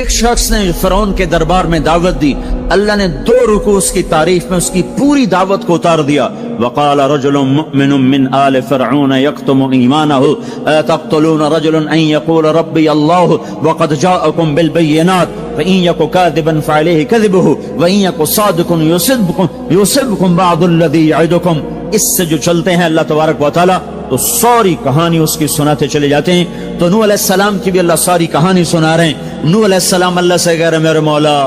ایک شخص نے فرعون کے دربار میں دعوت دی، اللہ نے 2 رکوع اس کی تعریف میں اس کی پوری دعوت کو اتار دیا۔ وقال رجل مؤمن من آل فرعون يكتم ایمانه اتقتلون رجلا ان يقول ربي الله وقد جاءكم بالبينات فإن يك كاذبا فعليه كذبه وإن يك صادقا يصبكم بعض الذي يعدكم۔ اس سے جو چلتے ہیں اللہ تبارک و تعالی تو ساری کہانی اس کی سناتے چلے جاتے ہیں۔ تو نوح علیہ السلام کی بھی اللہ ساری کہانی سنا رہے ہیں۔ نوح علیہ السلام اللہ سے کہہ رہے میرے مولا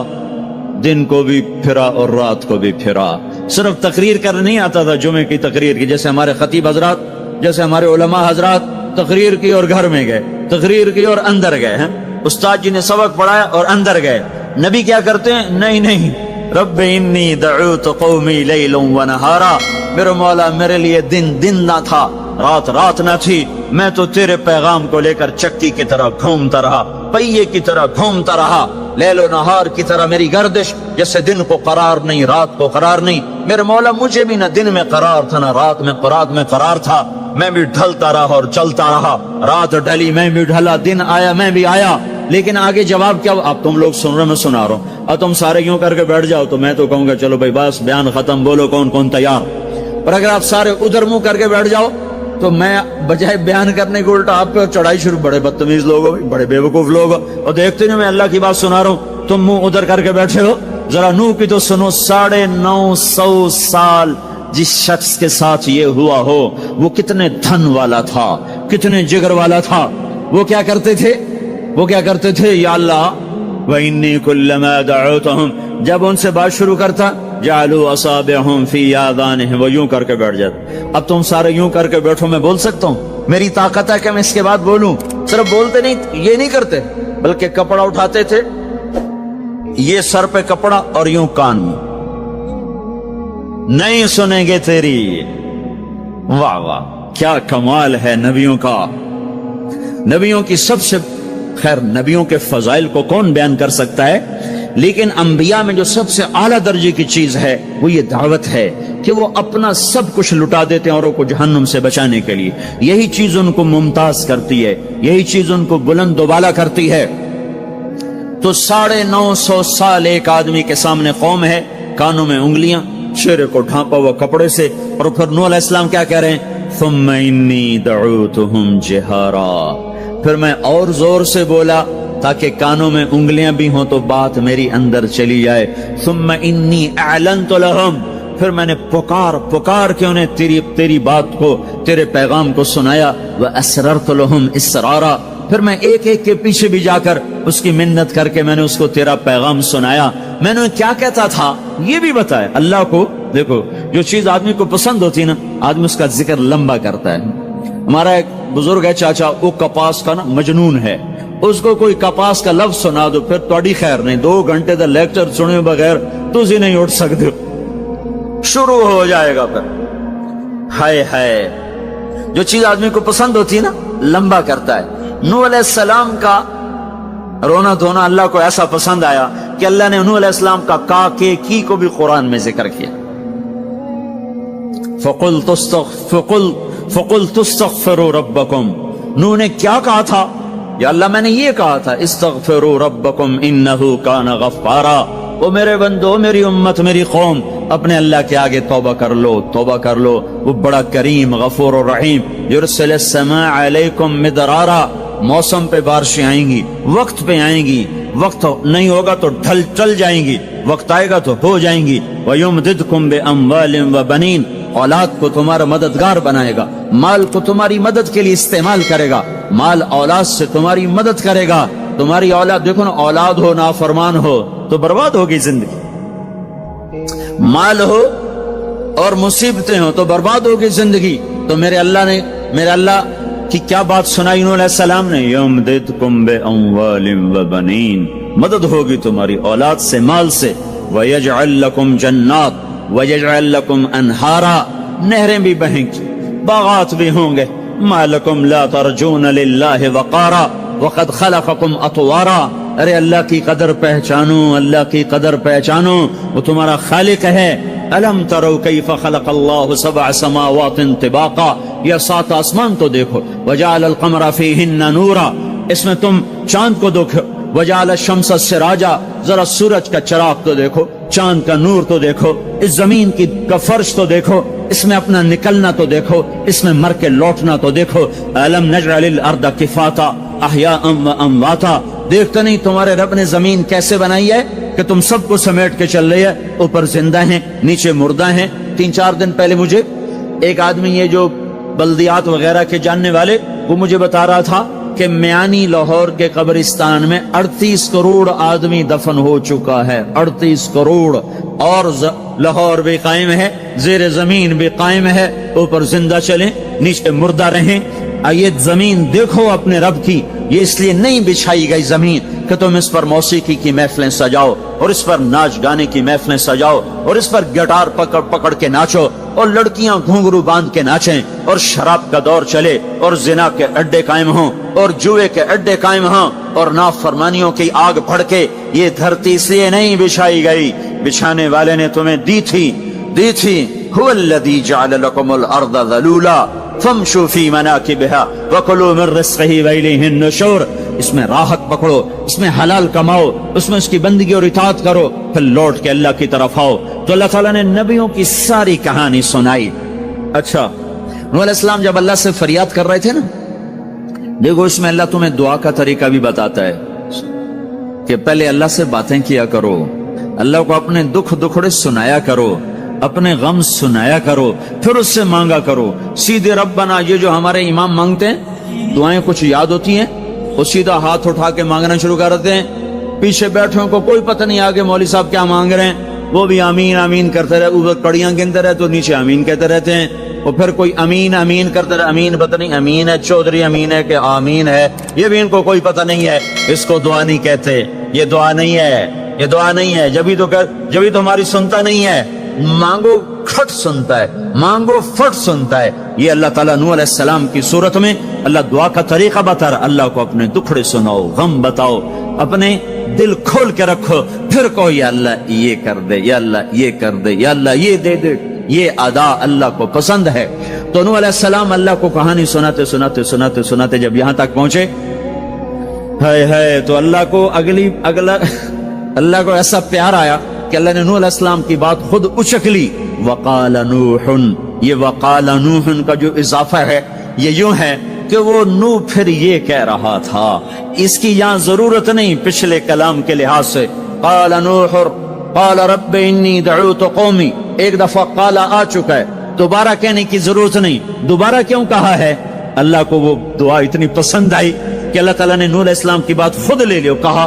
دن کو بھی پھرا اور رات کو بھی پھرا۔ صرف تقریر کرنے نہیں آتا تھا جمعے کی تقریر کی، جیسے ہمارے خطیب حضرات، جیسے ہمارے علماء حضرات تقریر کی اور گھر میں گئے، تقریر کی اور اندر گئے ہیں، استاد جی نے سبق پڑھایا اور اندر گئے۔ نبی کیا کرتے ہیں؟ نہیں، رب انی دعوت قومی لیلا ونہارا، میرے مولا میرے لیے دن نہ تھا، رات نہ تھی، میں تو تیرے پیغام کو لے کر چکی کی طرح گھومتا رہا، پہیے کی طرح گھومتا رہا، لیل و نہار کی طرح میری گردش، جیسے دن کو قرار نہیں رات کو قرار نہیں۔ میرے مولا مجھے بھی نہ دن میں قرار تھا نہ رات میں قرار تھا، میں بھی ڈھلتا رہا اور چلتا رہا، رات ڈھلی میں بھی ڈھلا، دن آیا میں بھی آیا۔ لیکن آگے جواب کیا؟ اب تم لوگ سن رہے میں سنا رہا ہوں، اب تم سارے یوں کر کے بیٹھ جاؤ تو میں تو کہوں گا چلو بھائی بس بیان ختم، بولو کون تیار۔ پر اگر آپ سارے ادھر منہ کر کے بیٹھ جاؤ تو میں بجائے بیان کرنے کے الٹا آپ پہ چڑھائی شروع، بڑے بدتمیز لوگ ہو، بڑے بیوقوف لوگ ہو، اور دیکھتے نہیں میں اللہ کی بات سنا رہا ہوں، تم منہ ادھر کر کے بیٹھے ہو۔ ذرا نوح کی تو سنو، 950 سال جس شخص کے ساتھ یہ ہوا ہو وہ کتنے دھن والا تھا، کتنے جگر والا تھا۔ وہ کیا کرتے تھے؟ یا اللہ وَإِنِّي كُلَّمَا دَعَوْتُهُمْ، جب ان سے بات شروع کرتا جعلوا اصابعهم فی آذانهم، وہ یوں کر کے بیٹھ جاتے۔ اب تم سارے یوں کر کے بیٹھو، میں بول سکتا ہوں؟ میری طاقت ہے کہ میں اس کے بعد بولوں؟ صرف بولتے نہیں، یہ نہیں کرتے، بلکہ کپڑا اٹھاتے تھے، یہ سر پہ کپڑا اور یوں کان میں، نہیں سنیں گے تیری۔ واہ واہ کیا کمال ہے نبیوں کا، نبیوں کی سب سے، خیر نبیوں کے فضائل کو کون بیان کر سکتا ہے، لیکن انبیاء میں جو سب سے اعلیٰ درجے کی چیز ہے وہ یہ دعوت ہے کہ وہ اپنا سب کچھ لٹا دیتے ہیں اوروں کو جہنم سے بچانے کے لیے۔ یہی چیز ان کو ممتاز کرتی ہے، یہی چیز ان کو بلند و بالا کرتی ہے۔ تو 950 سال ایک آدمی کے سامنے قوم ہے، کانوں میں انگلیاں، چہرے کو ڈھانپا ہوا کپڑے سے، اور پھر نوح علیہ السلام کیا کہہ رہے ہیں؟ ثم انی دعوتہم جہارا، پھر میں اور زور سے بولا تاکہ کانوں میں انگلیاں بھی ہوں تو بات میری اندر چلی جائے۔ ثم انی اعلنت لہم، پھر میں نے پکار کے انہیں تیری بات کو، تیرے پیغام کو سنایا۔ واسررت لہم اسرارا، پھر میں ایک کے پیچھے بھی جا کر اس کی منت کر کے میں نے اس کو تیرا پیغام سنایا۔ میں نے کیا کہتا تھا یہ بھی بتایا اللہ کو۔ دیکھو جو چیز آدمی کو پسند ہوتی ہے نا، آدمی اس کا ذکر لمبا کرتا ہے۔ ہمارا ایک بزرگ ہے چاچا، وہ کپاس کا نا مجنون ہے، اس کو کوئی کپاس کا لفظ سنا دو پھر تھوڑی خیر نہیں، 2 گھنٹے دا لیکچر سنے بغیر تسی نہیں اٹھ سکتے، شروع ہو جائے گا پھر۔ ہائے جو چیز آدمی کو پسند ہوتی ہے نا لمبا کرتا ہے۔ نوح علیہ السلام کا رونا دھونا اللہ کو ایسا پسند آیا کہ اللہ نے نوح علیہ السلام کا کا کے کی کو بھی قرآن میں ذکر کیا۔ فَقُلْتُ اسْتَغْفِرُوا رَبَّكُمْ، نوح نے کیا کہا تھا؟ یا اللہ میں نے یہ کہا تھا استغفروا ربکم انہ کان غفارا، او میرے بندو، میری امت، میری قوم، اپنے اللہ کے آگے توبہ کر لو، وہ بڑا کریم غفور و رحیم۔ یرسل السماء علیکم مدرارا، موسم پہ بارشیں آئیں گی، وقت پہ آئیں گی، وقت نہیں ہوگا تو ٹل جائیں گی، وقت آئے گا تو ہو جائیں گی۔ وَيُمْدِدْكُمْ بِأَمْوَالٍ وَبَنِينَ، اولاد کو تمہارا مددگار بنائے گا، مال کو تمہاری مدد کے لیے استعمال کرے گا، مال اولاد سے تمہاری مدد کرے گا۔ تمہاری اولاد، دیکھو نا، اولاد ہو نافرمان ہو تو برباد ہوگی زندگی، مال ہو اور مصیبتیں ہو تو برباد ہوگی زندگی۔ تو میرے اللہ کی کیا بات سنائی نوح علیہ السلام نے؟ یمددکم باموال وبنین، مدد ہوگی تمہاری اولاد سے، مال سے۔ ویجعل لکم جنات ویجعل لکم انہارا، نہریں بھی بہیں گی، باغات بھی ہوں گے۔ ما لکم لا ترجون للہ وقارا وقد خلقکم اطوارا، ارے اللہ کی قدر پہچانو، اللہ کی قدر پہچانو، وہ تمہارا خالق ہے۔ الم تروا کیف خلق اللہ 7 سماوات طباقا، یہ 7 آسمان تو دیکھو۔ وجعل القمر فیہن نورا، اس میں تم چاند کو वजाल शम्स सिराजा, जरा सूरज का चिराग तो देखो, चांद का नूर तो देखो, इस जमीन की का फर्श तो देखो, इसमें अपना निकलना तो देखो, इसमें मर के लौटना तो देखो। अलम नजअलिल अर्द किफाता अहयाअम व अमवाता, देखते नहीं तुम्हारे रब ने जमीन कैसे बनाई है कि तुम सबको समेट के चल रही है, ऊपर जिंदा हैं, नीचे मुर्दा हैं। 3-4 दिन पहले मुझे एक आदमी, ये जो बल्दियात वगैरह के जानने वाले, वो मुझे बता रहा था कि मियानी लाहौर के कब्रिस्तान में 38 करोड़ आदमी दफन हो चुका है। 38 करोड़, और लाहौर भी कायम है, जेर जमीन भी कायम है, ऊपर जिंदा चलें, नीचे मुर्दा रहें। ये जमीन देखो अपने रब की, ये इसलिए नहीं बिछाई गई जमीन कि तुम इस पर मौसीकी की महफिलें सजाओ, और इस पर नाच गाने की महफिलें सजाओ, और इस पर गिटार पकड़ पकड़ के नाचो, और लड़कियां घुंघरू बांध के नाचें, और शराब का दौर चले, और जिना के अड्डे कायम हों, और जुए के अड्डे कायम हों, और नाफरमानियों की आग भड़के। ये धरती इसलिए नहीं बिछाई गई, बिछाने वाले ने तुम्हें दी थी। हुवल्लज़ी जअल लकुमुल अर्द ज़लूला फमशू फी मनाकिबिहा वकुलू मिन रिज़्क़िही व इलैहिन नुशूर। इसमें राहत पकड़ो, इसमें हलाल कमाओ, उसमें उसकी बंदगी और इताअत करो, फिर लौट के अल्लाह की तरफ आओ। तो अल्लाह ताला ने नबियों की सारी कहानी सुनाई। अच्छा, नूह अलैहिस्सलाम जब अल्लाह से फरियाद कर रहे थे ना, देखो इसमें अल्लाह तुम्हें दुआ का तरीका भी बताता है कि पहले अल्लाह से बातें किया करो, अल्लाह को अपने दुख दुखड़े सुनाया करो, अपने गम सुनाया करो, फिर उससे मांगा करो। सीधे रब्बना, ये जो हमारे इमाम मांगते हैं, दुआएं कुछ याद होती हैं, वो सीधा हाथ उठा के मांगना शुरू कर देते हैं। पीछे बैठे को कोई पता नहीं आगे मौलवी साहब क्या मांग रहे हैं, वो भी आमीन आमीन करते रहे, ऊपर कड़ियां गिनते रहे तो नीचे आमीन कहते रहते हैं। और फिर कोई अमीन अमीन करते रहे, अमीन पता नहीं अमीन है, चौधरी अमीन है कि आमीन है, ये भी इनको कोई पता नहीं है। इसको दुआ नहीं कहते, ये दुआ नहीं है, ये दुआ नहीं है। जब ही तो हमारी सुनता नहीं है। मांगो खट सुनता है, मांगो फट सुनता है। ये अल्लाह ताला नूह अलैहिस्सलाम की सूरत में अल्लाह दुआ का तरीका बता रहा। अल्लाह को अपने दुखड़े सुनाओ, गम बताओ, अपने दिल खोल के रखो, फिर कहो या अल्लाह ये कर दे, या अल्लाह ये कर दे, या अल्लाह ये दे दे। ये अदा अल्लाह को पसंद है। तो नूह अलैहिस्सलाम अल्लाह को कहानी सुनाते सुनाते सुनाते सुनाते जब यहां तक पहुंचे, है तो अल्लाह को ऐसा प्यार आया कि अल्लाह ने नूह अलैहिस्सलाम की बात खुद उचक ली। वक़ाल नूहुन, ये वक़ाल नूहुन का जो इजाफा है ये यूं है कि वो नूह फिर ये कह रहा था। इसकी यहां जरूरत नहीं पिछले कलाम के लिहाज से। क़ाल नूह क़ाल रब्बि इन्नी दअउतु क़ौमी, एक दफा क़ाल आ चुका है, दोबारा कहने की जरूरत नहीं। दोबारा क्यों कहा है? अल्लाह को वो दुआ इतनी पसंद आई कि अल्लाह ताला ने नूह अलैहिस्सलाम की बात खुद ले लियो, कहा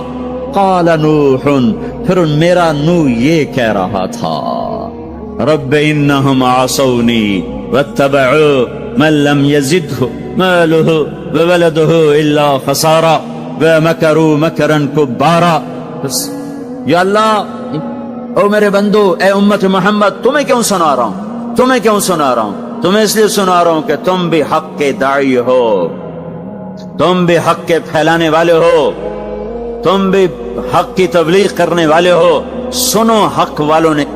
क़ाल नूहुन, फिर मेरा नूह ये कह रहा था, रब्बि इन्नहुम आसौनी वत्तबअू मन लम यज़िदहु मालुहु व वलदुहु इल्ला खसारा व मकरू मकरन कुब्बारा। या अल्लाह, ओ मेरे बंदो, ए उम्मत मोहम्मद, तुम्हें क्यों सुना रहा हूं? तुम्हें क्यों सुना रहा हूं? तुम्हें इसलिए सुना रहा हूं कि तुम भी हक के दाई हो, तुम भी हक के फैलाने वाले हो, तुम भी हक की तबलीग करने वाले हो। सुनो हक वालों ने,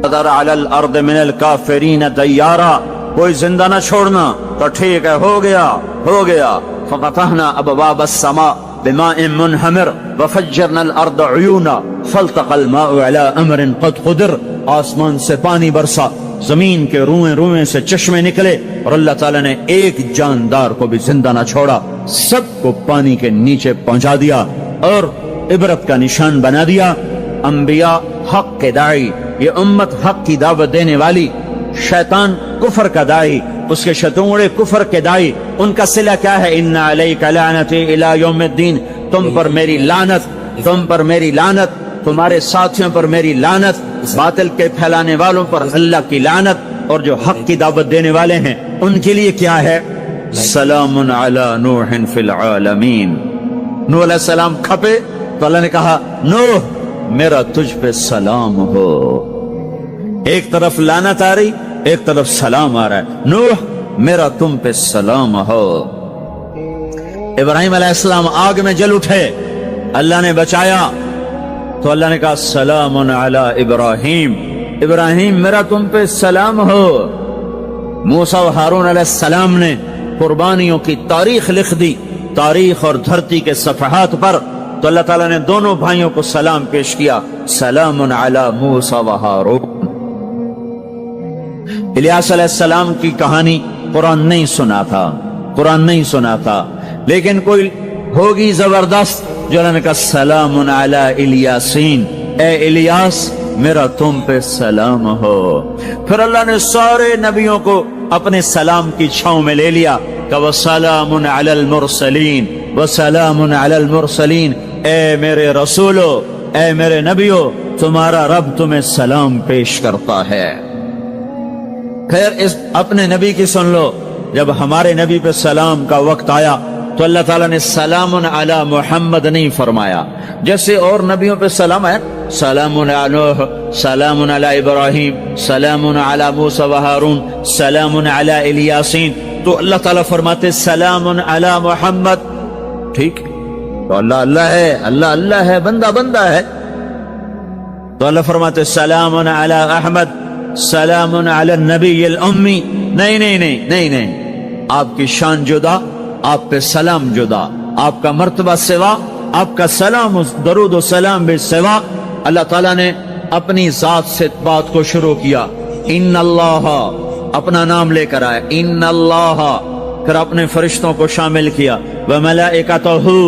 अलल अर्द मिनल काफिरीन दय्यारा, कोई जिंदा न छोड़ना। तो ठीक है, हो गया। फफ़तहना अबवाब अस्समा बिमाइन मुनहमिर वफज्जरना अल-अर्द उयूना फल्तक़ल माउ अला अमरिन क़द क़ुदिर। आसमान से पानी बरसा, जमीन के रुएं से चश्मे निकले, और अल्लाह ताला ने एक जानदार को भी जिंदा न छोड़ा, सबको पानी के नीचे पहुंचा दिया और इबरत का निशान बना दिया। अंबिया हक के दाई, ये उम्मत हक की दावत देने वाली, शैतान कुफर का दाई, उसके शतूड़े कुफर के दाई, उनका सिला क्या है? इन्ना अलैका लानती इला यौमिद्दीन, तुम पर मेरी लानत, तुम पर मेरी लानत, तुम्हारे साथियों पर मेरी लानत, बातिल के फैलाने वालों पर अल्लाह की लानत, और जो हक की दावत देने वाले हैं उनके लिए क्या है? सलामुन अला नूहिन फिल आलमीन। नूह अलैहिस्सलाम खपे तो अल्लाह ने कहा, नूह मेरा तुझ पे सलाम हो। एक तरफ लानत आ रही, एक तरफ सलाम आ रहा है। नूह मेरा तुम पे सलाम हो। इब्राहिम अलैहिस्सलाम आग में जल उठे, अल्लाह ने बचाया, तो अल्लाह ने कहा सलामुन अला इब्राहिम, इब्राहिम मेरा तुम पे सलाम हो। मूसा और हारून अलैहिस्सलाम ने कुर्बानियों की तारीख लिख दी तारीख और धरती के सफहात पर, तो अल्लाह ताला ने दोनों भाइयों को सलाम पेश किया, सलामुन अला मूसा व हारून। इलियास अलैहिस्सलाम की कहानी कुरान नहीं सुना था, कुरान नहीं सुना था, लेकिन कोई होगी जबरदस्त जो अल्लाह ने कहा सलामुन अला इलियासीन, ए इलियास मेरा तुम पे सलाम हो। फिर अल्लाह ने सारे नबियों को अपने सलाम की छांव में ले लिया, कहा वसलामुन अलल मुरसलीन, वसलामुन अलल मुरसलीन, ए मेरे रसूलो, ए मेरे नबियो, तुम्हारा रब तुम्हें सलाम पेश करता है। खैर इस अपने नबी की सुन लो, जब हमारे नबी पे सलाम का वक्त आया तो अल्लाह ताला ने सलामुन अला मुहम्मद नहीं फरमाया, जैसे और नबियों पे सलाम है, सलामुन अला नूह, सलामुन अला इब्राहिम, सलामुन अला मूसा व हारून, सलामुन अला इलियासीन, तो अल्लाह ताला फरमाते सलामुन अला मुहम्मद। ठीक, तो अल्लाह अल्लाह है, अल्लाह अल्लाह है, बंदा बंदा है, तो अल्लाह फरमाते सलामुन अला अहमद, सलामुन अला नबील उम्मी। नहीं नहीं नहीं नहीं नहीं, आपकी शान जुदा, आप पे सलाम जुदा, आपका मर्तबा सिवा, आपका सलाम दरूद व सलाम भी सिवा। अल्लाह ताला ने अपनी जात से बात को शुरू किया, इन्नल्लाह, अपना नाम लेकर आया, इन्नल्लाह, फिर अपने फरिश्तों को शामिल किया, व मलाइकतहू,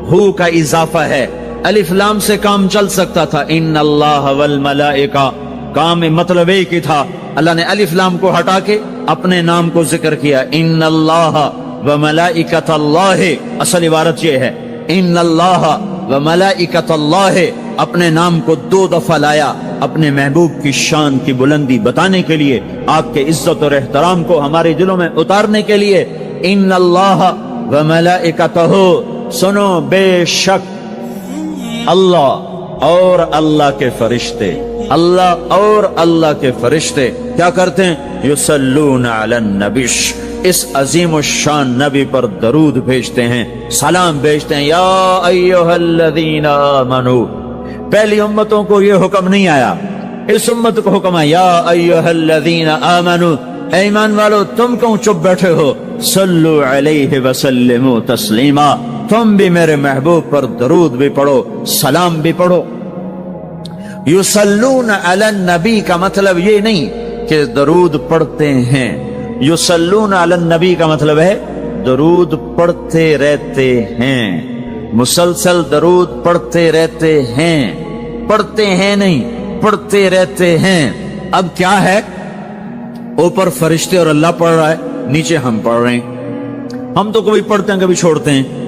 हू का इजाफा है, अलिफ लाम से काम चल सकता था, इन्नल्लाह वल मलाइका, काम में मतलब एक ही था, अल्लाह ने अलिफ लाम को हटा के अपने नाम को जिक्र किया, इन्नल्लाह व मलाइकतल्लाह, असल इबारत ये है, इन्नल्लाह व मलाइकतल्लाह, अपने नाम को 2 दफा लाया, अपने महबूब की शान की बुलंदी बताने के लिए, आपके इज्जत और एहतराम को हमारे दिलों में उतारने के लिए, इन्नल्लाह व मलाइकतहू, सुनो बेशक अल्लाह और अल्लाह के फरिश्ते, अल्लाह और अल्लाह के फरिश्ते क्या करते हैं, युसल्लून अलन नबिश, इस अजीम शान नबी पर दरूद भेजते हैं, सलाम भेजते हैं, या अय्युहल्लज़ीना आमनू। पहली उम्मतों को यह हुक्म नहीं आया, इस उम्मत को हुक्म आया, या अय्युहल्लज़ीना आमनू, ईमान वालो तुम क्यों चुप बैठे हो, सल्लु अलैहि वसल्लिमू तस्लीमा, तुम भी मेरे महबूब पर दरूद भी पढ़ो, सलाम भी पढ़ो। युसल्लून अलन नबी का मतलब ये नहीं कि दरूद पढ़ते हैं, युसल्लून अलन नबी का मतलब है दरूद पढ़ते रहते हैं, मुसलसल दरूद पढ़ते रहते हैं, पढ़ते हैं नहीं, पढ़ते रहते हैं। अब क्या है, ऊपर फरिश्ते और अल्लाह पढ़ रहा है, नीचे हम पढ़ रहे हैं, हम तो कभी पढ़ते हैं कभी छोड़ते हैं।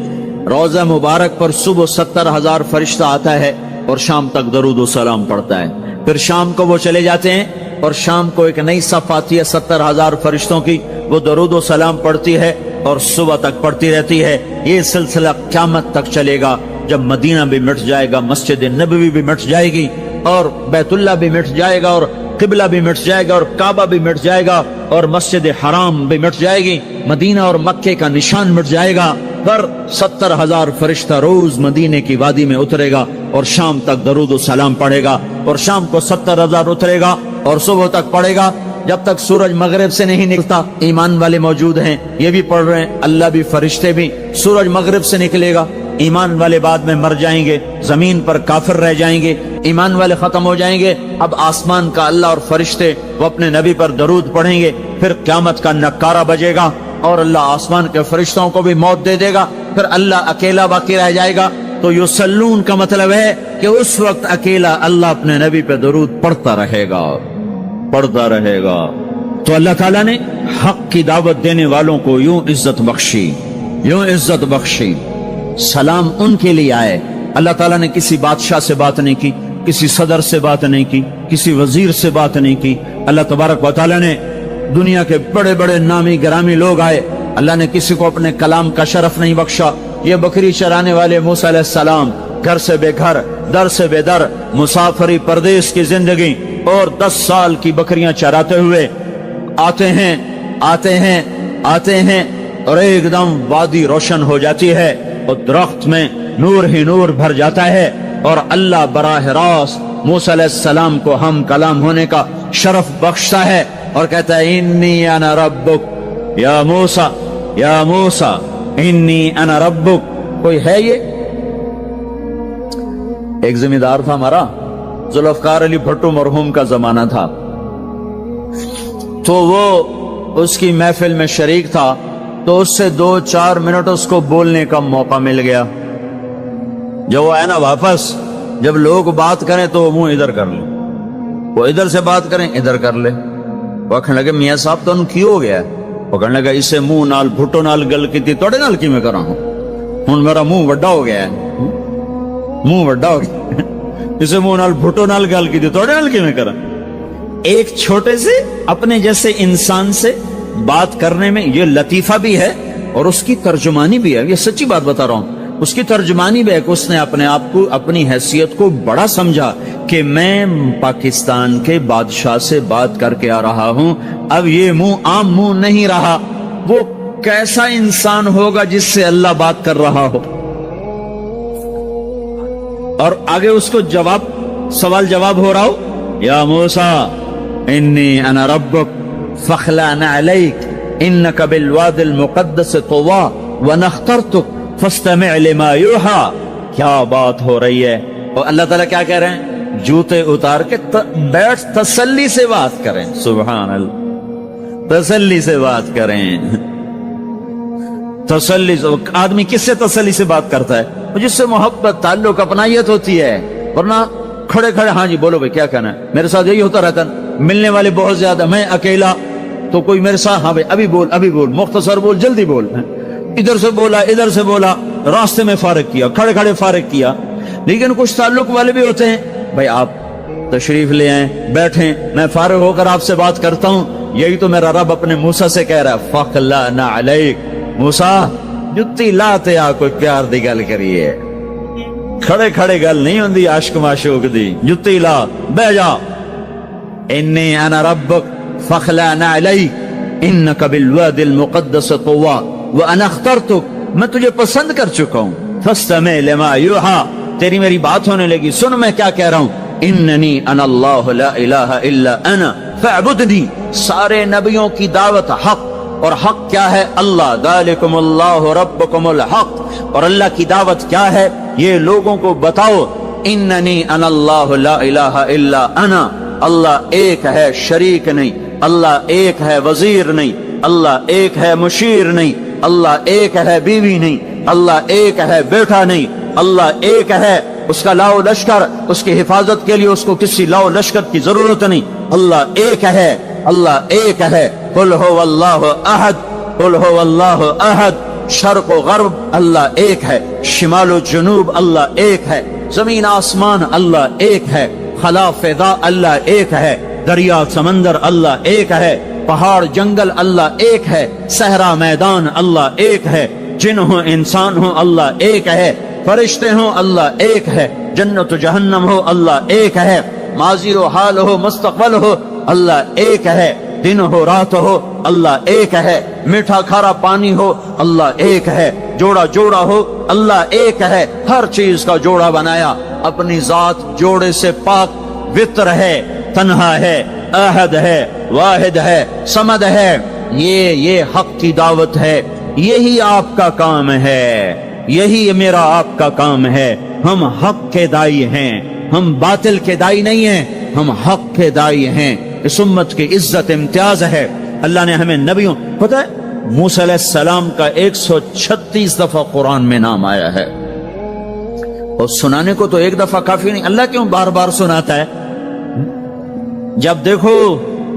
रोजा मुबारक पर सुबह 70,000 फरिश्ता आता है और शाम तक दरूद व सलाम पढ़ता है, फिर शाम को वो चले जाते हैं और शाम को एक नई सफ आती है 70,000 फरिश्तों की, वो दरूद व सलाम पढ़ती है और सुबह तक पढ़ती रहती है। ये सिलसिला क़यामत तक चलेगा, जब मदीना भी मिट जाएगा, मस्जिद नबवी भी मिट जाएगी और बैतुल्लाह भी मिट जाएगा और किबला भी मिट जाएगा और काबा भी मिट जाएगा और मस्जिद हराम भी मिट जाएगी, मदीना और मक्के का निशान मिट जाएगा, पर 70,000 फरिश्ता रोज मदीने की वादी में उतरेगा और शाम तक दरूद व सलाम पढ़ेगा, और शाम को 70,000 उतरेगा और सुबह तक पढ़ेगा, जब तक सूरज मगरिब से नहीं निकलता। ईमान वाले मौजूद हैं, ये भी पढ़ रहे हैं, अल्लाह भी फरिश्ते भी, सूरज मगरिब से निकलेगा, ईमान वाले बाद में मर जाएंगे, जमीन पर काफिर रह जाएंगे, ईमान वाले खत्म हो जाएंगे। अब आसमान का अल्लाह और फरिश्ते वो अपने नबी पर दरूद पढ़ेंगे, फिर क़यामत का नक्कारा बजेगा और अल्लाह आसमान के फरिश्तों को भी मौत दे देगा, फिर अल्लाह अकेला बाकी रह जाएगा। तो युसल्लून का मतलब है कि उस वक्त अकेला अल्लाह अपने नबी पे दरूद पढ़ता रहेगा, पढ़ता रहेगा। तो अल्लाह ताला ने हक की दावत देने वालों को यूं इज्जत बख्शी, यूं इज्जत बख्शी। सलाम उनके लिए आए। अल्लाह ताला ने किसी बादशाह से बात नहीं की, किसी सदर से बात नहीं की, किसी वजीर से बात नहीं की। अल्लाह तबारक व तआला ने दुनिया के बड़े बड़े नामी गिरामी लोग आए, अल्लाह ने किसी को अपने कलाम का शरफ नहीं बख्शा। ये बकरी चराने वाले मूसा अलैहिस्सलाम घर से बेघर, दर से बेदर, मुसाफरी परदेश की जिंदगी और 10 साल की बकरियां चराते हुए आते हैं, आते हैं, आते हैं और एकदम वादी रोशन हो जाती है और दरख्त में नूर ही नूर भर जाता है और अल्लाह बराह रास्त मूसा अलैहिस्सलाम को हम कलाम होने का शरफ बख्शता है और कहता है इन्नी अना रब्बुक या मूसा, या मूसा, इन्नी अना रब्बुक। कोई है ये? एक जमींदार था हमारा, जुल्फकार अली भट्टो मरहूम का जमाना था, तो वो उसकी महफिल में शरीक था, तो उससे 2-4 मिनट उसको बोलने का मौका मिल गया। जब वो आया ना वापस, जब लोग बात करें तो वो मुंह इधर कर ले, वो इधर से बात करें इधर कर ले। वो कहने लगे मियाँ साहब तो की हो गया? वो कहने लगा इससे मुंह नाल भुट्टो नाल गल की थोड़े नाल की मैं करा हूं, हुण मेरा मुंह वड्डा हो गया है, मुंह वड्डा हो गया, इसे मुंह नाल भुट्टो नाल गल की थोड़े नाल की मैं करा। एक छोटे से अपने जैसे इंसान से बात करने में ये लतीफा भी है और उसकी तर्जुमानी भी है। ये सच्ची बात बता रहा हूं, उसकी तर्जुमानी भी है कि उसने अपने आप को, अपनी हैसियत को बड़ा समझा कि मैं पाकिस्तान के बादशाह से बात करके आ रहा हूं, अब ये मुंह आम मुंह नहीं रहा। वो कैसा इंसान होगा जिससे अल्लाह बात कर रहा हो। और आगे उसको जवाब, सवाल जवाब हो रहा हो, या मूसा इन्नी अना रब्बुक फखलाना अलैक इन्नका बिलवादिल मुक़द्दस तुवा व नख्तरतुक फस्तमिअ लिमा यूहा। क्या बात हो रही है। और अल्लाह ताला क्या कह रहे हैं? जूते उतार के बैठ, तसल्ली से बात करें। सुभान अल्लाह, तसल्ली से बात करें। तसल्ली से आदमी किससे तसल्ली से बात करता है? जिससे मोहब्बत, ताल्लुक, अपनायत होती है। वरना खड़े खड़े हाँ जी बोलो भाई क्या कहना है, मेरे साथ यही होता रहता है। मिलने वाले बहुत ज्यादा, मैं अकेला, तो कोई मेरे साथ हाँ भाई अभी बोल, मुख्तसर बोल, जल्दी बोल। इधर से बोला, इधर से बोला, रास्ते में फारिग किया, खड़े खड़े फारिग किया। लेकिन कुछ ताल्लुक वाले भी होते हैं, भाई आप तशरीफ ले आए, बैठें, मैं फारिग होकर आपसे बात करता हूं। यही तो मेरा रब अपने मूसा से कह रहा है, फखलाना अलैक, मूसा जुत्ती लाते आ कोई प्यार दी गल करिए, खड़े खड़े गल नहीं होंदी आशिक माशूक दी, जुत्ती ला बह जा। इन्नी अना रब्बुक फखलाना अलैक इन्नका बिलवादिल मुक़द्दस तुवा व अना अख्तरतुक, मैं तुझे पसंद कर चुका हूं। फस्तमिअ लिमा यूहा, तेरी मेरी बात होने लगी, सुन मैं क्या कह रहा हूं। इन्ननी अना अल्लाह ला इलाहा इल्ला अना फअबुदनी। सारे नबियों की दावत हक, और हक क्या है? अल्लाह। ज़ालिकुमुल्लाहु रब्बुकुमुल हक। और अल्लाह की दावत क्या है? ये लोगों को बताओ, इन्ननी अना अल्लाह ला इलाहा इल्ला अना, अल्लाह एक है, शरीक नहीं। अल्लाह एक है, वजीर नहीं। अल्लाह एक है, मुशीर नहीं। अल्लाह एक है, बीवी नहीं। अल्लाह एक है, बेटा नहीं। अल्लाह एक है, उसका लाओ लश्कर, उसकी हिफाजत के लिए उसको किसी लाओ लश्कर की जरूरत नहीं। अल्लाह एक है, अल्लाह एक है। कुल हो अल्लाहु अहद, कुल हो अल्लाहु अहद। शर्क व गर्ब अल्लाह एक है, शिमाल व जुनूब अल्लाह एक है, जमीन आसमान अल्लाह एक है, खला फिजा अल्लाह एक है, दरिया समंदर अल्लाह एक है, पहाड़ जंगल अल्लाह एक है, सहरा मैदान अल्लाह एक है, जिन हो इंसान हो अल्लाह एक है, फरिश्ते हो अल्लाह एक है, जन्नत जहन्नम हो अल्लाह एक है, माजी हो हाल हो मुस्तकबल हो अल्लाह एक है, दिन हो रात हो अल्लाह एक है, मीठा खारा पानी हो अल्लाह एक है, जोड़ा जोड़ा हो अल्लाह एक है। हर चीज का जोड़ा बनाया, अपनी जात जोड़े से पाक, वित्र है, तन्हा है, अहद है, वाहिद है, समद है। ये हक की दावत है, यही आपका काम है, यही मेरा आपका काम है। हम हक के दाई हैं, हम बातिल के दाई नहीं हैं, हम हक के दाई हैं। इस उम्मत की इज्जत इम्तियाज है। अल्लाह ने हमें नबियों, पता है मूसा अलैहिस्सलाम का 136 दफा कुरान में नाम आया है, और सुनाने को तो एक दफा काफी नहीं, अल्लाह क्यों बार बार सुनाता है? जब देखो,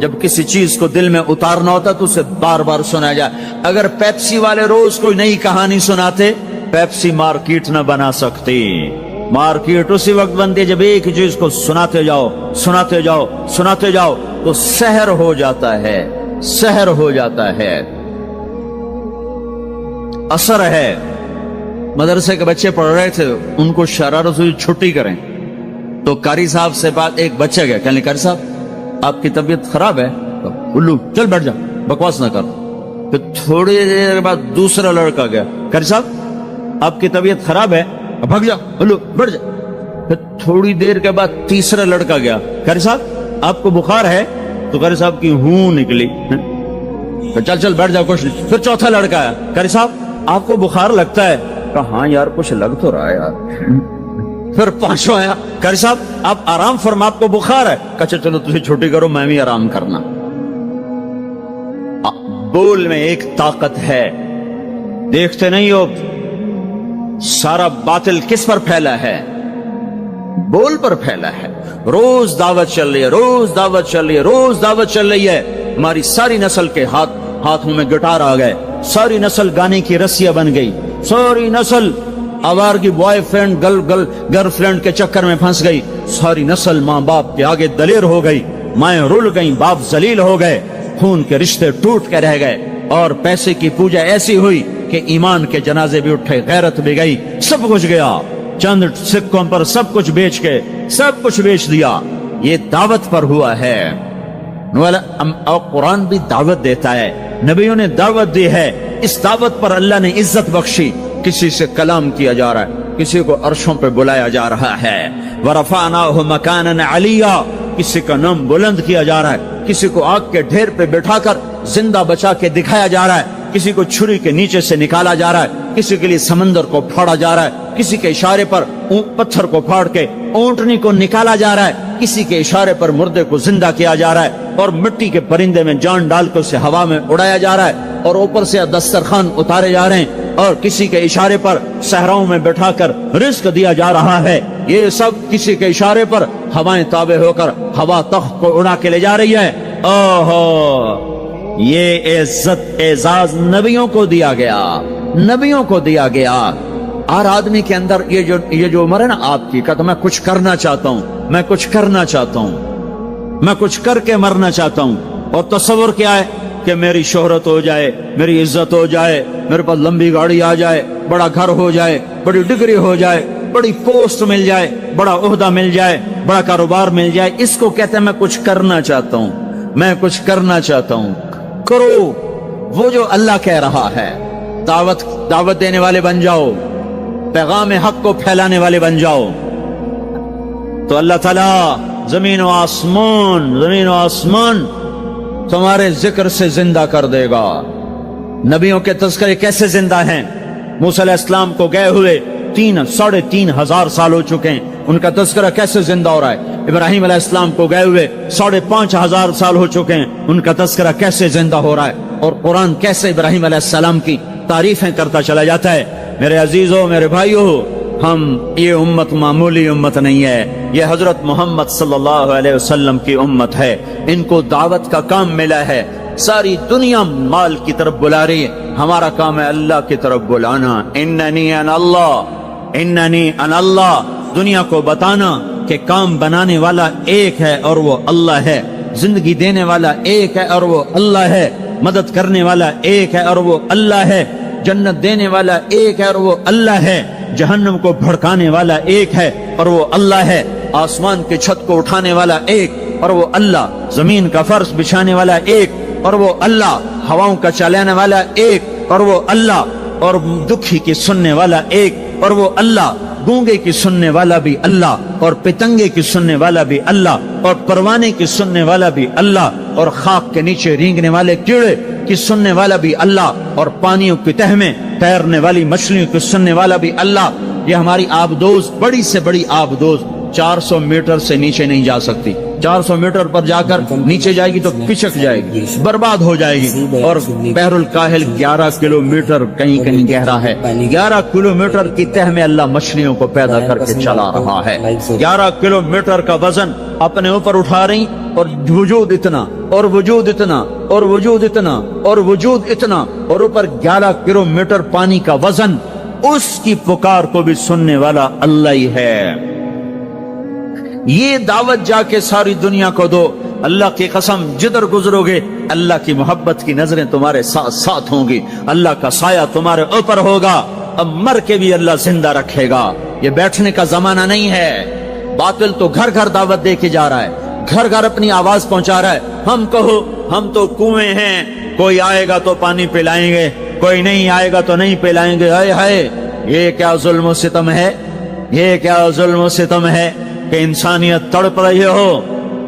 जब किसी चीज को दिल में उतारना होता तो उसे बार बार सुनाया जाए। अगर पेप्सी वाले रोज कोई नई कहानी सुनाते, पेप्सी मार्केट न बना सकती। मार्केट उसी वक्त बनती है जब एक ही चीज को सुनाते जाओ, सुनाते जाओ, सुनाते जाओ, तो सहर हो जाता है, सहर हो जाता है, असर है। मदरसे के बच्चे पढ़ रहे थे, उनको शरारत से छुट्टी करें तो कारी साहब से बात, एक बच्चा गया, कहने कारी साहब आपकी तबीयत खराब है? तो उल्लू चल बैठ जा, बकवास ना कर। फिर थोड़ी देर बाद दूसरा लड़का गया, कारी साहब आपकी तबीयत खराब है? भाग जा, उल्लू बैठ जा। फिर थोड़ी देर के बाद तीसरा लड़का गया, कारी साहब आपको बुखार है? तो कारी साहब की हूं निकली, तो चल चल बैठ जा कुछ नहीं। फिर चौथा लड़का आया, कारी साहब آپ کو بخار لگتا ہے؟ کہا ہاں یار کچھ لگ تو رہا ہے یار۔ پھر پانچوں آیا، قاری صاحب آپ آرام فرما، آپ کو بخار ہے؟ کہا چلو تجھے چھٹی کرو، میں بھی آرام کرنا۔ بول میں ایک طاقت ہے، دیکھتے نہیں ہو سارا باطل کس پر پھیلا ہے؟ بول پر پھیلا ہے۔ روز دعوت چل رہی ہے، روز دعوت چل رہی ہے، روز دعوت چل رہی ہے۔ ہماری ساری نسل کے ہاتھوں میں گٹار آ گئے، ساری نسل گانے کی رسیاں بن گئی، ساری نسل آوارگی بوائے فرینڈ گرل فرینڈ کے چکر میں پھنس گئی، ساری نسل ماں باپ کے آگے دلیر ہو گئی، مائیں رل گئیں، باپ ذلیل ہو گئے، خون کے رشتے ٹوٹ کے رہ گئے، اور پیسے کی پوجا ایسی ہوئی کہ ایمان کے جنازے بھی اٹھے، غیرت بھی گئی، سب کچھ گیا، چند سکوں پر سب کچھ بیچ کے سب کچھ بیچ دیا۔ یہ دعوت پر ہوا ہے۔ اور قرآن بھی دعوت دیتا ہے، نبیوں نے دعوت دی ہے، اس دعوت پر اللہ نے عزت بخشی۔ کسی سے کلام کیا جا رہا ہے، کسی کو عرشوں پہ بلایا جا رہا ہے، وَرَفَعْنَاهُ مَكَانًا عَلِيًّا، کسی کا نام بلند کیا جا رہا ہے، کسی کو آگ کے ڈھیر پہ بٹھا کر زندہ بچا کے دکھایا جا رہا ہے، کسی کو چھری کے نیچے سے نکالا جا رہا ہے، کسی کے لیے سمندر کو پھاڑا جا رہا ہے، کسی کے اشارے پر پتھر کو پھاڑ کے اونٹنی کو نکالا جا رہا ہے، کسی کے اشارے پر مردے کو زندہ کیا جا رہا ہے، اور مٹی کے پرندے میں جان ڈال کے اسے ہوا میں اڑایا جا رہا ہے، اور اوپر سے دسترخوان اتارے جا رہے ہیں، اور کسی کے اشارے پر صحراؤں میں بٹھا کر رزق دیا جا رہا ہے۔ یہ سب کسی کے اشارے پر ہوائیں تابع ہو کر ہوا تخت کو اڑا کے لے جا رہی ہے۔ اوہو، یہ عزت اعزاز نبیوں کو دیا گیا، نبیوں کو دیا گیا۔ اور آدمی کے اندر یہ جو عمر ہے نا آپ کی، کہتا میں کچھ کرنا چاہتا ہوں، میں کچھ کرنا چاہتا ہوں، میں کچھ کر کے مرنا چاہتا ہوں، اور تصور کیا ہے کہ میری شہرت ہو جائے، میری عزت ہو جائے، میرے پاس لمبی گاڑی آ جائے، بڑا گھر ہو جائے، بڑی ڈگری ہو جائے، بڑی پوسٹ مل جائے، بڑا عہدہ مل جائے، بڑا کاروبار مل جائے، اس کو کہتے ہیں میں کچھ کرنا چاہتا ہوں، میں کچھ کرنا چاہتا ہوں۔ کرو وہ جو اللہ کہہ رہا ہے، دعوت دینے والے بن جاؤ، پیغام حق کو پھیلانے والے بن جاؤ، تو اللہ تعالیٰ زمین و آسمان تمہارے ذکر سے زندہ کر دے گا۔ نبیوں کے تذکرے کیسے زندہ ہیں؟ موسیٰ علیہ السلام کو گئے ہوئے 3,500 سال ہو چکے ہیں، ان کا تذکرہ کیسے زندہ ہو رہا ہے؟ ابراہیم علیہ السلام کو گئے ہوئے 5,500 سال ہو چکے ہیں، ان کا تذکرہ کیسے زندہ ہو رہا ہے؟ اور قرآن کیسے ابراہیم علیہ السلام کی تعریفیں کرتا چلا جاتا ہے۔ میرے عزیزوں، میرے بھائیوں، یہ امت معمولی امت نہیں ہے، یہ حضرت محمد صلی اللہ علیہ وسلم کی امت ہے۔ ان کو دعوت کا کام ملا ہے، ساری دنیا مال کی طرف بلا رہی ہے، ہمارا کام ہے اللہ کی طرف بلانا۔ اننی انا اللہ، دنیا کو بتانا کہ کام بنانے والا ایک ہے اور وہ اللہ ہے، زندگی دینے والا ایک ہے اور وہ اللہ ہے، مدد کرنے والا ایک ہے اور وہ اللہ ہے، جنت دینے والا ایک ہے اور وہ اللہ ہے، جہنم کو بھڑکانے والا ایک ہے اور وہ اللہ ہے، آسمان کی چھت کو اٹھانے والا ایک اور وہ اللہ، زمین کا فرش بچھانے والا ایک اور وہ اللہ، ہواؤں کا چلانے والا ایک اور وہ اللہ، اور دکھی کی سننے والا ایک اور وہ اللہ، گونگے کی سننے والا بھی اللہ، اور پتنگے کی سننے والا بھی اللہ، اور پروانے کی سننے والا بھی اللہ، اور خاک کے نیچے رینگنے والے کیڑے کی سننے والا بھی اللہ، اور پانیوں کی تہ میں تیرنے والی مچھلیوں کی سننے والا بھی اللہ۔ یہ ہماری آبدوز، بڑی سے بڑی آبدوز 400 میٹر سے نیچے نہیں جا سکتی، 400 میٹر پر جا کر نیچے جائے گی تو پچک جائے گی، برباد ہو جائے گی۔ اور بحر الکاہل 11 کلومیٹر کہیں کہیں گہرا ہے، 11 کلومیٹر کی تہ میں اللہ مچھلیوں کو پیدا کر کے چلا رہا ہے، 11 کلومیٹر کا وزن اپنے اوپر اٹھا رہی، اور وجود اتنا اور وجود اتنا اور وجود اتنا اور وجود اتنا، اور اوپر 11 کلومیٹر پانی کا وزن، اس کی پکار کو بھی سننے والا اللہ ہی ہے۔ یہ دعوت جا کے ساری دنیا کو دو، اللہ کی قسم جدھر گزرو گے اللہ کی محبت کی نظریں تمہارے ساتھ ساتھ ہوں گی، اللہ کا سایہ تمہارے اوپر ہوگا، اب مر کے بھی اللہ زندہ رکھے گا۔ یہ بیٹھنے کا زمانہ نہیں ہے۔ باطل تو گھر گھر دعوت دے کے جا رہا ہے، گھر گھر اپنی آواز پہنچا رہا ہے، ہم کہو ہم تو کنویں ہیں، کوئی آئے گا تو پانی پلائیں گے، کوئی نہیں آئے گا تو نہیں پلائیں گے۔ ہائے ہائے، یہ کیا ظلم و ستم ہے، یہ کیا ظلم و ستم ہے کہ انسانیت تڑپ رہی ہو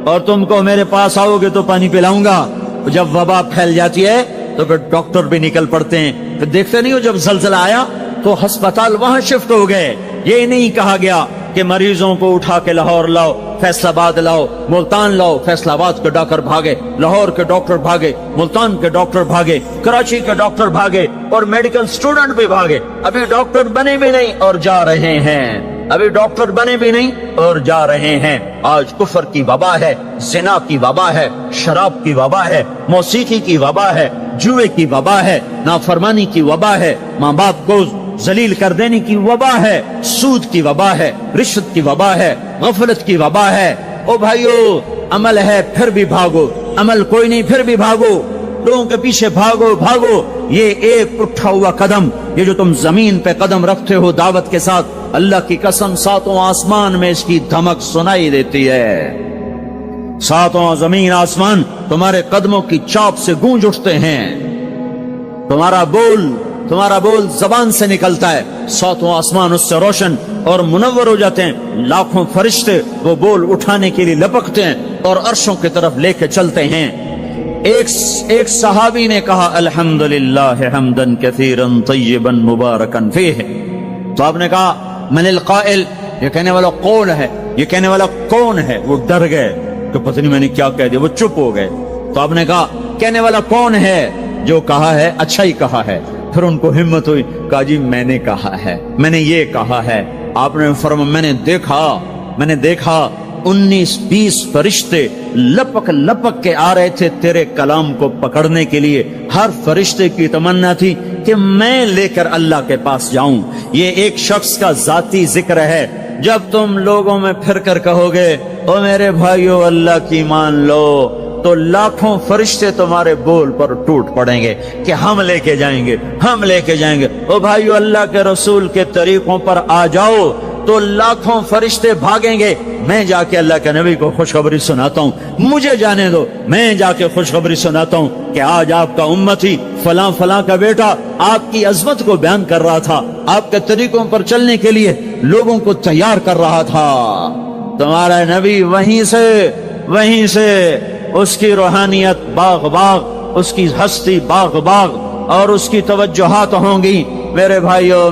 اور تم کو میرے پاس آؤ گے تو پانی پلاؤں گا۔ جب وبا پھیل جاتی ہے تو پھر ڈاکٹر بھی نکل پڑتے ہیں. پھر دیکھتے نہیں ہو جب زلزلہ آیا تو ہسپتال وہاں شفٹ ہو گئے. یہ نہیں کہا گیا کہ مریضوں کو اٹھا کے لاہور لاؤ, فیصل آباد لاؤ, ملتان لاؤ. فیصل آباد کے ڈاکٹر بھاگے, لاہور کے ڈاکٹر بھاگے, ملتان کے ڈاکٹر بھاگے, کراچی کے ڈاکٹر بھاگے, اور میڈیکل سٹوڈنٹ بھی بھاگے. ابھی ڈاکٹر بنے بھی نہیں اور جا رہے ہیں. ابھی ڈاکٹر بنے بھی نہیں اور جا رہے ہیں. آج کفر کی وبا ہے, زنا کی وبا ہے, شراب کی وبا ہے, موسیقی کی وبا ہے, جوئے کی وبا ہے, نافرمانی کی وبا ہے, ماں باپ کو ذلیل کر دینے کی وبا ہے, سود کی وبا ہے, رشوت کی وبا ہے, غفلت کی وبا ہے. او بھائیو, عمل ہے پھر بھی بھاگو, عمل کوئی نہیں پھر بھی بھاگو, لوگوں کے پیچھے بھاگو بھاگو. یہ ایک اٹھا ہوا قدم, یہ جو تم زمین پہ قدم رکھتے ہو دعوت کے ساتھ, اللہ کی قسم ساتوں آسمان میں اس کی دھمک سنائی دیتی ہے. ساتوں زمین آسمان تمہارے قدموں کی چاپ سے گونج اٹھتے ہیں. تمہارا بول زبان سے نکلتا ہے, ساتوں آسمان اس سے روشن اور منور ہو جاتے ہیں. لاکھوں فرشتے وہ بول اٹھانے کے لیے لپکتے ہیں اور عرشوں کی طرف لے کے چلتے ہیں. ایک صحابی نے کہا الحمدللہ حمدن کثیرا طیبا مبارکا فیہ. تو آپ نے کہا من القائل, یہ کہنے والا کون ہے, یہ کہنے والا کون ہے. وہ ڈر گئے کہ پتہ نہیں میں نے کیا کہہ دیا, وہ چپ ہو گئے. تو آپ نے کہا کہنے والا کون ہے, جو کہا ہے اچھا ہی کہا ہے. پھر ان کو ہمت ہوئی, کہا جی میں نے کہا ہے, میں نے یہ کہا ہے. آپ نے فرمایا میں نے دیکھا 19-20 فرشتے لپک کے آ رہے تھے تیرے کلام کو پکڑنے کے لیے. ہر فرشتے کی تمنا تھی کہ میں لے کر اللہ کے پاس جاؤں. یہ ایک شخص کا ذاتی ذکر ہے. جب تم لوگوں میں پھر کر کہو گے او میرے بھائیو اللہ کی مان لو, تو لاکھوں فرشتے تمہارے بول پر ٹوٹ پڑیں گے کہ ہم لے کے جائیں گے, ہم لے کے جائیں گے. او بھائیو اللہ کے رسول کے طریقوں پر آ جاؤ تو لاکھوں فرشتے بھاگیں گے. میں جا کے اللہ کے نبی کو خوشخبری سناتا ہوں, مجھے جانے دو, میں جا کے خوشخبری سناتا ہوں کہ آج آپ کا امتی فلاں فلاں کا بیٹا آپ کی عظمت کو بیان کر رہا تھا, آپ کے طریقوں پر چلنے کے لیے لوگوں کو تیار کر رہا تھا. تمہارا نبی وہیں سے اس کی روحانیت باغ, اس کی ہستی باغ, اور اس کی توجہات ہوں گی. میرے بھائیو,